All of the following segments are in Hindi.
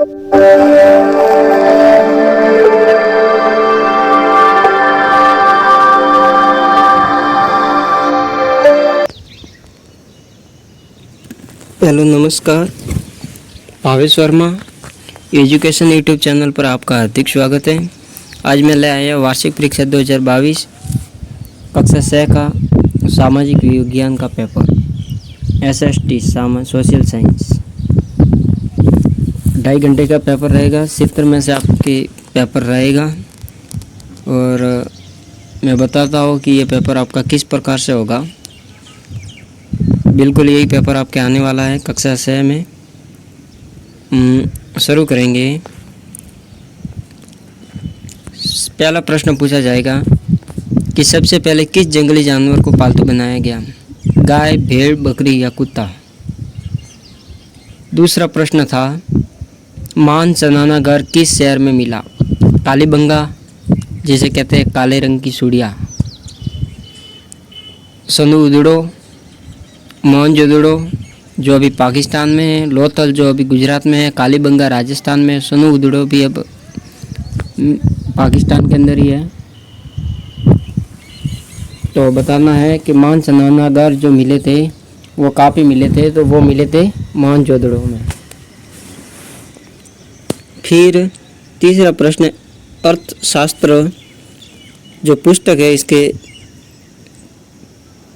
हेलो नमस्कार, Bhavesh Verma education YouTube channel पर आपका हार्दिक स्वागत है। आज मैं ले आया वार्षिक परीक्षा 2022 कक्षा 6 का सामाजिक विज्ञान का पेपर SST सोशल साइंस। 2.5 घंटे का पेपर रहेगा। 70 में से आपके पेपर रहेगा और मैं बताता हूँ कि ये पेपर आपका किस प्रकार से होगा। बिल्कुल यही पेपर आपके आने वाला है कक्षा 6 में। शुरू करेंगे। पहला प्रश्न पूछा जाएगा कि सबसे पहले किस जंगली जानवर को पालतू बनाया गया, गाय, भेड़, बकरी या कुत्ता। दूसरा प्रश्न था मान स्नानागार किस शहर में मिला, कालीबंगा जिसे कहते हैं काले रंग की सूढ़िया, सनूदड़ो, मोहनजोदड़ो जो अभी पाकिस्तान में है, लोथल जो अभी गुजरात में है, कालीबंगा राजस्थान में, सनूदड़ो भी अब पाकिस्तान के अंदर ही है। तो बताना है कि मान स्नानागार जो मिले थे वो काफ़ी मिले थे, तो वो मिले थे मोहनजोदड़ो में। फिर तीसरा प्रश्न अर्थशास्त्र जो पुस्तक है इसके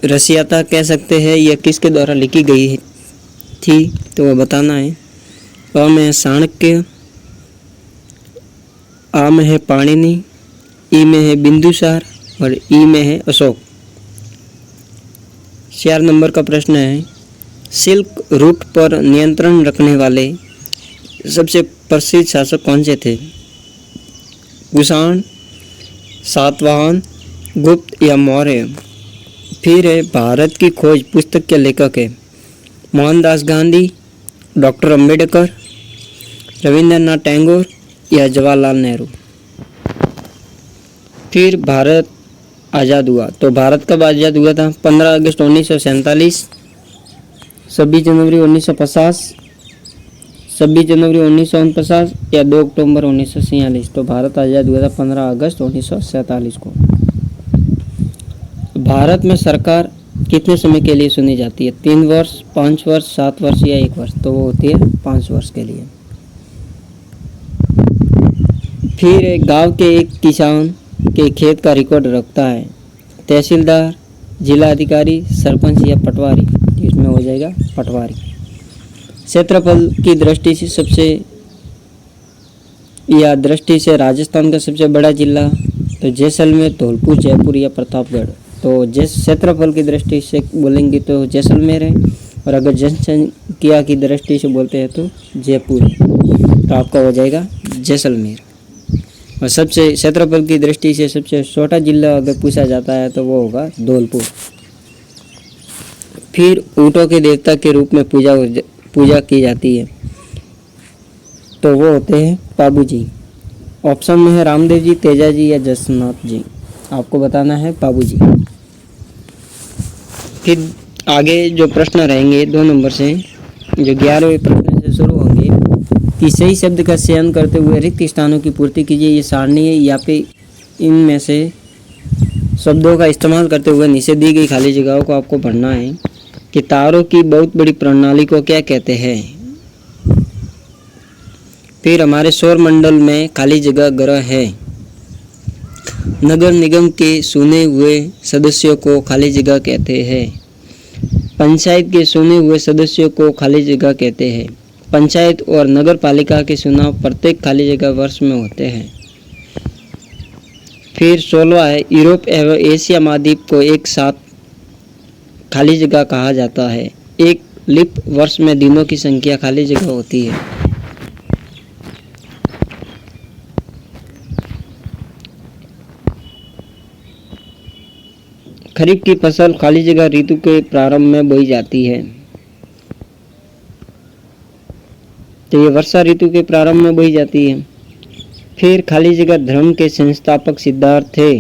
रचयिता कह सकते हैं यह किसके द्वारा लिखी गई थी, तो वो बताना है। अ में है चाणक्य, आ में है पाणिनि, ई में है बिंदुसार और ई में है अशोक। 4 नंबर का प्रश्न है सिल्क रूट पर नियंत्रण रखने वाले सबसे प्रसिद्ध शासक कौन से थे, कुषाण, सातवाहन, गुप्त या मौर्य। फिर है भारत की खोज पुस्तक के लेखक है मोहनदास गांधी, डॉक्टर अंबेडकर, रविंद्रनाथ टैगोर या जवाहरलाल नेहरू। फिर भारत आज़ाद हुआ, तो भारत कब आज़ाद हुआ था, 15 अगस्त 1947, 26 जनवरी 1950, 26 जनवरी 1949 या 2 अक्टूबर 1947। तो भारत आज़ाद हुआ था 15 अगस्त 1947 को। भारत में सरकार कितने समय के लिए चुनी जाती है, 3 वर्ष, 5 वर्ष, 7 वर्ष या 1 वर्ष। तो वो होती है 5 वर्ष के लिए। फिर एक गांव के एक किसान के खेत का रिकॉर्ड रखता है तहसीलदार, जिला अधिकारी, सरपंच या पटवारी। इसमें हो जाएगा पटवारी। क्षेत्रफल की दृष्टि से राजस्थान का सबसे बड़ा जिला तो जैसलमेर, धौलपुर, जयपुर या प्रतापगढ़। तो क्षेत्रफल की दृष्टि से बोलेंगे तो जैसलमेर है, और अगर जनसंख्या की दृष्टि से बोलते हैं तो जयपुर है। तो आपका हो जाएगा जैसलमेर। और सबसे क्षेत्रफल की दृष्टि से सबसे छोटा जिला अगर पूछा जाता है तो वो होगा धौलपुर। फिर ऊँटों के देवता के रूप में पूजा की जाती है, तो वो होते हैं पाबू जी। ऑप्शन में है रामदेव जी, तेजा जी या जसनाथ जी। आपको बताना है पाबू जी। फिर आगे जो प्रश्न रहेंगे 2 नंबर से, जो 11वें प्रश्न से शुरू होंगे कि सही शब्द का चयन करते हुए रिक्त स्थानों की पूर्ति कीजिए। ये सारणी है, या पे इनमें से शब्दों का इस्तेमाल करते हुए नीचे दी गई खाली जगहों को आपको भरना है कि तारों की बहुत बड़ी प्रणाली को क्या कहते हैं। फिर हमारे सौर मंडल में खाली जगह ग्रह है। नगर निगम के चुने हुए सदस्यों को खाली जगह कहते हैं। पंचायत के चुने हुए सदस्यों को खाली जगह कहते हैं। पंचायत और नगर पालिका के चुनाव प्रत्येक खाली जगह वर्ष में होते हैं। फिर 16 है यूरोप एवं एशिया महाद्वीप को एक साथ खाली जगह कहा जाता है। एक लीप वर्ष में दिनों की संख्या खाली जगह होती है। खरीफ की फसल खाली जगह ऋतु के प्रारंभ में बोई जाती है, तो ये वर्षा ऋतु के प्रारंभ में बोई जाती है। फिर खाली जगह धर्म के संस्थापक सिद्धार्थ थे,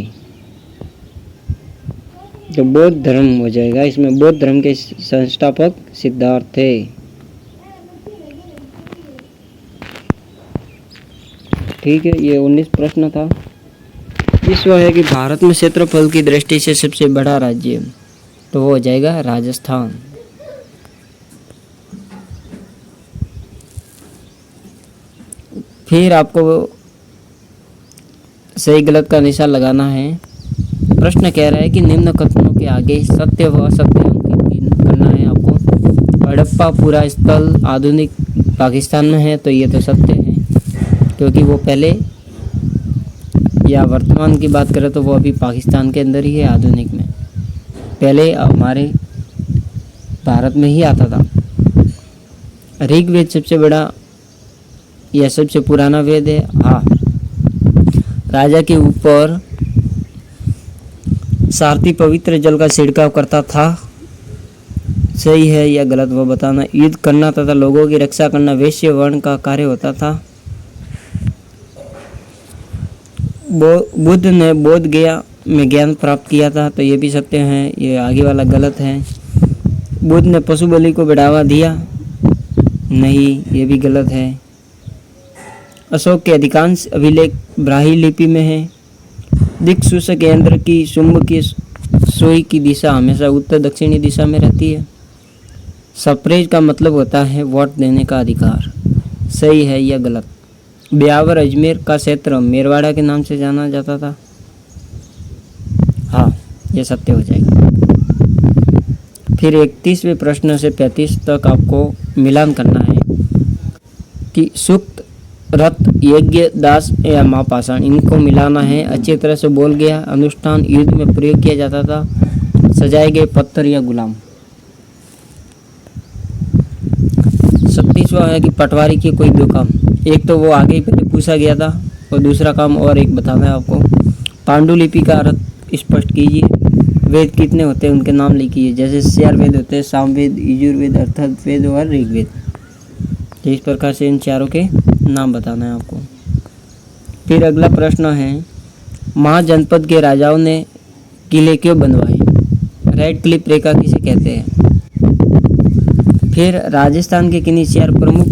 जो बौद्ध धर्म हो जाएगा। इसमें बौद्ध धर्म के संस्थापक सिद्धार्थ थे। ठीक है, ये 19 प्रश्न था। विश्व है कि भारत में क्षेत्रफल की दृष्टि से सबसे बड़ा राज्य, तो वो हो जाएगा राजस्थान। फिर आपको सही गलत का निशान लगाना है। प्रश्न कह रहा है कि निम्न कथनों के आगे सत्य व असत्य अंकित करना है आपको। हड़प्पा पूरा स्थल आधुनिक पाकिस्तान में है, तो ये तो सत्य है, क्योंकि वो पहले या वर्तमान की बात करें तो वो अभी पाकिस्तान के अंदर ही है आधुनिक में। पहले हमारे भारत में ही आता था। ऋग्वेद सबसे बड़ा या सबसे पुराना वेद है। हाँ, राजा के ऊपर सारथी पवित्र जल का छिड़काव करता था। सही है या गलत वो बताना। युद्ध करना तथा लोगों की रक्षा करना वैश्य वर्ण का कार्य होता था। बुद्ध ने बोध गया में ज्ञान प्राप्त किया था, तो ये भी सत्य है। ये आगे वाला गलत है। बुद्ध ने पशु बलि को बढ़ावा दिया, नहीं, ये भी गलत है। अशोक के अधिकांश अभिलेख ब्राह्मी लिपि में है। दिक्सूचक यंत्र की चुंबकीय सुई की दिशा हमेशा उत्तर दक्षिणी दिशा में रहती है। सप्रेज का मतलब होता है वोट देने का अधिकार। सही है या गलत। ब्यावर अजमेर का क्षेत्र मेरवाड़ा के नाम से जाना जाता था। हाँ, यह सत्य हो जाएगा। फिर 31वें प्रश्न से 35 तक आपको मिलान करना है कि सूक्त, रथ, यज्ञ, दास या महापाषाण, इनको मिलाना है। अच्छी तरह से बोल गया। अनुष्ठान युद्ध में प्रयोग किया जाता था। सजाए गए पत्थर या गुलाम। 37वां है कि पटवारी के कोई दो काम। एक तो वो आगे ही पहले पूछा गया था, और दूसरा काम और एक बताना है आपको। पांडुलिपि का अर्थ स्पष्ट कीजिए। वेद कितने होते हैं उनके नाम लिखिए। जैसे 4 वेद होते हैं, सामवेद, यजुर्वेद, अथर्ववेद और ऋग्वेद। तो इस प्रकार से इन चारों के नाम बताना है आपको। फिर अगला प्रश्न है, महाजनपद के राजाओं ने किले क्यों बनवाए? रेड क्लिफ रेखा किसे कहते हैं? फिर राजस्थान के किन्हीं 4 प्रमुख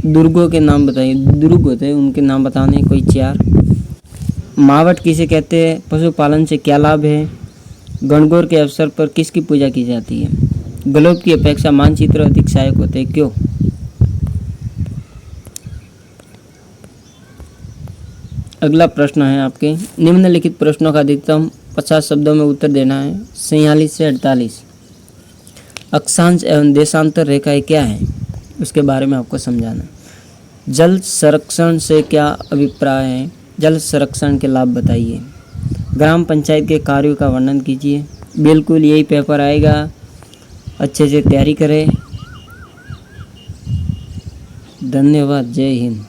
दुर्गों के नाम बताइए। दुर्ग होते हैं, उनके नाम बताने कोई 4। मावट किसे कहते हैं? पशुपालन से क्या लाभ है? गणगौर के अवसर पर किसकी पूजा की जाती है? ग्लोब की अपेक्षा मानचित्र अधिक सहायक होते हैं, क्यों? अगला प्रश्न है आपके, निम्नलिखित प्रश्नों का अधिकतम 50 शब्दों में उत्तर देना है। 46 से 48। अक्षांश एवं देशांतर रेखाएं क्या है, उसके बारे में आपको समझाना है। जल संरक्षण से क्या अभिप्राय है? जल संरक्षण के लाभ बताइए। ग्राम पंचायत के कार्यों का वर्णन कीजिए। बिल्कुल यही पेपर आएगा, अच्छे से तैयारी करें। धन्यवाद। जय हिंद।